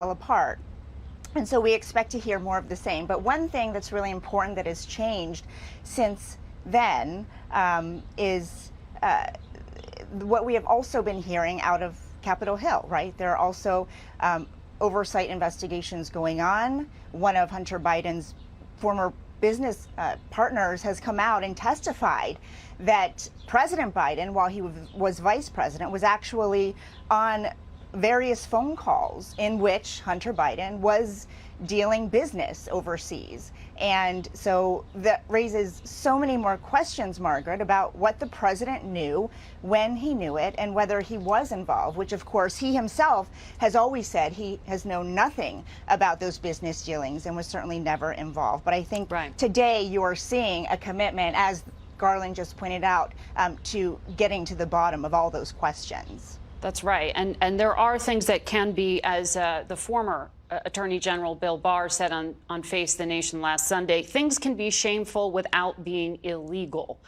apart. And so we expect to hear more of the same. But one thing that's really important that has changed since then is what we have also been hearing out of Capitol Hill, right? There are also oversight investigations going on. One of Hunter Biden's former business partners has come out and testified that President Biden, while he was vice president, was actually on various phone calls in which Hunter Biden was dealing business overseas. And so that raises so many more questions, Margaret, about what the president knew, when he knew it, and whether he was involved, which of course he himself has always said he has known nothing about those business dealings and was certainly never involved. But I think today you are seeing a commitment, as Garland just pointed out, to getting to the bottom of all those questions. That's right. And there are things that can be, as the former Attorney General Bill Barr said on Face the Nation last Sunday, things can be shameful without being illegal.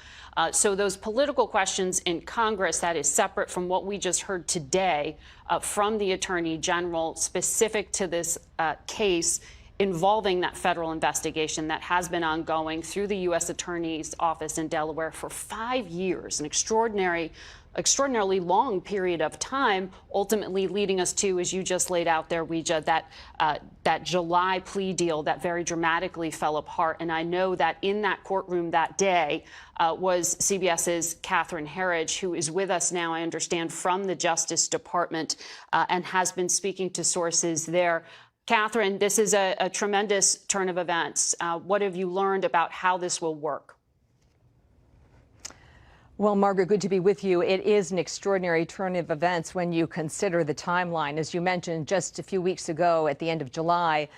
So those political questions in Congress, that is separate from what we just heard today from the Attorney General specific to this case involving that federal investigation that has been ongoing through the U.S. Attorney's Office in Delaware for 5 years, an extraordinarily long period of time, ultimately leading us to, as you just laid out there, Weija, that July plea deal that very dramatically fell apart. And I know that in that courtroom that day was CBS's Catherine Herridge, who is with us now, I understand, from the Justice Department and has been speaking to sources there. Catherine, this is a tremendous turn of events. What have you learned about how this will work? Well, Margaret, good to be with you. It is an extraordinary turn of events when you consider the timeline. As you mentioned, just a few weeks ago, at the end of July,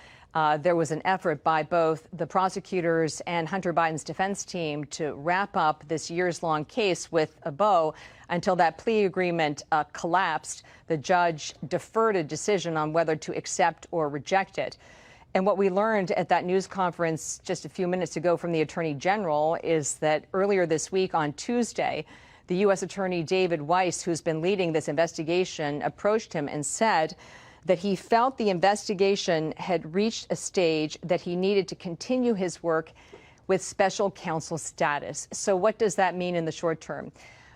there was an effort by both the prosecutors and Hunter Biden's defense team to wrap up this years-long case with a bow. Until that plea agreement collapsed, the judge deferred a decision on whether to accept or reject it. And what we learned at that news conference just a few minutes ago from the Attorney General is that earlier this week on Tuesday, the U.S. Attorney David Weiss, who's been leading this investigation, approached him and said that he felt the investigation had reached a stage that he needed to continue his work with special counsel status. So what does that mean in the short term?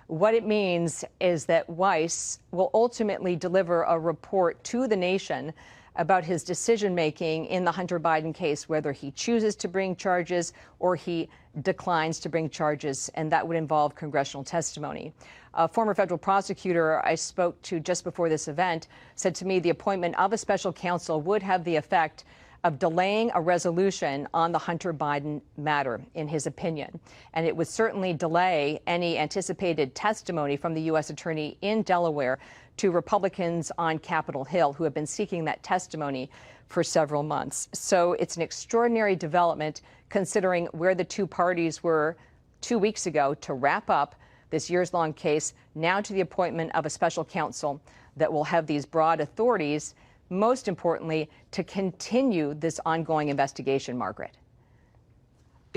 What it means is that Weiss will ultimately deliver a report to the nation about his decision-making in the Hunter Biden case, whether he chooses to bring charges or he declines to bring charges, and that would involve congressional testimony. A former federal prosecutor I spoke to just before this event said to me the appointment of a special counsel would have the effect of delaying a resolution on the Hunter Biden matter, in his opinion. And it would certainly delay any anticipated testimony from the U.S. attorney in Delaware to Republicans on Capitol Hill who have been seeking that testimony for several months. So it's an extraordinary development considering where the two parties were 2 weeks ago to wrap up this years-long case, now to the appointment of a special counsel that will have these broad authorities, most importantly, to continue this ongoing investigation, Margaret.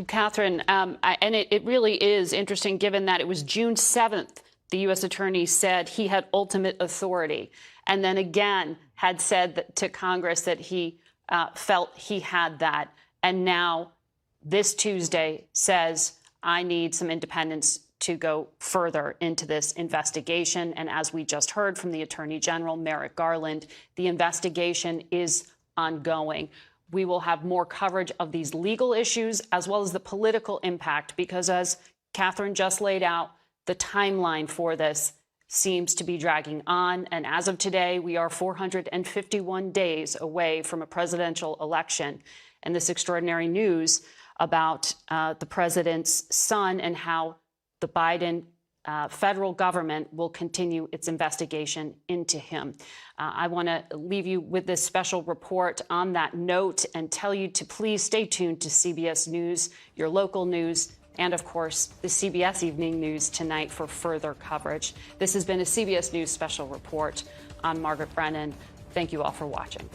Catherine, and it really is interesting, given that it was June 7th, the U.S. attorney said he had ultimate authority, and then again had said to Congress that he felt he had that. And now this Tuesday says, I need some independence to go further into this investigation. And as we just heard from the Attorney General, Merrick Garland, the investigation is ongoing. We will have more coverage of these legal issues as well as the political impact, because as Catherine just laid out, the timeline for this seems to be dragging on. And as of today, we are 451 days away from a presidential election. And this extraordinary news about the president's son and how the Biden federal government will continue its investigation into him. I want to leave you with this special report on that note and tell you to please stay tuned to CBS News, your local news, and of course, the CBS Evening News tonight for further coverage. This has been a CBS News special report. I'm Margaret Brennan. Thank you all for watching.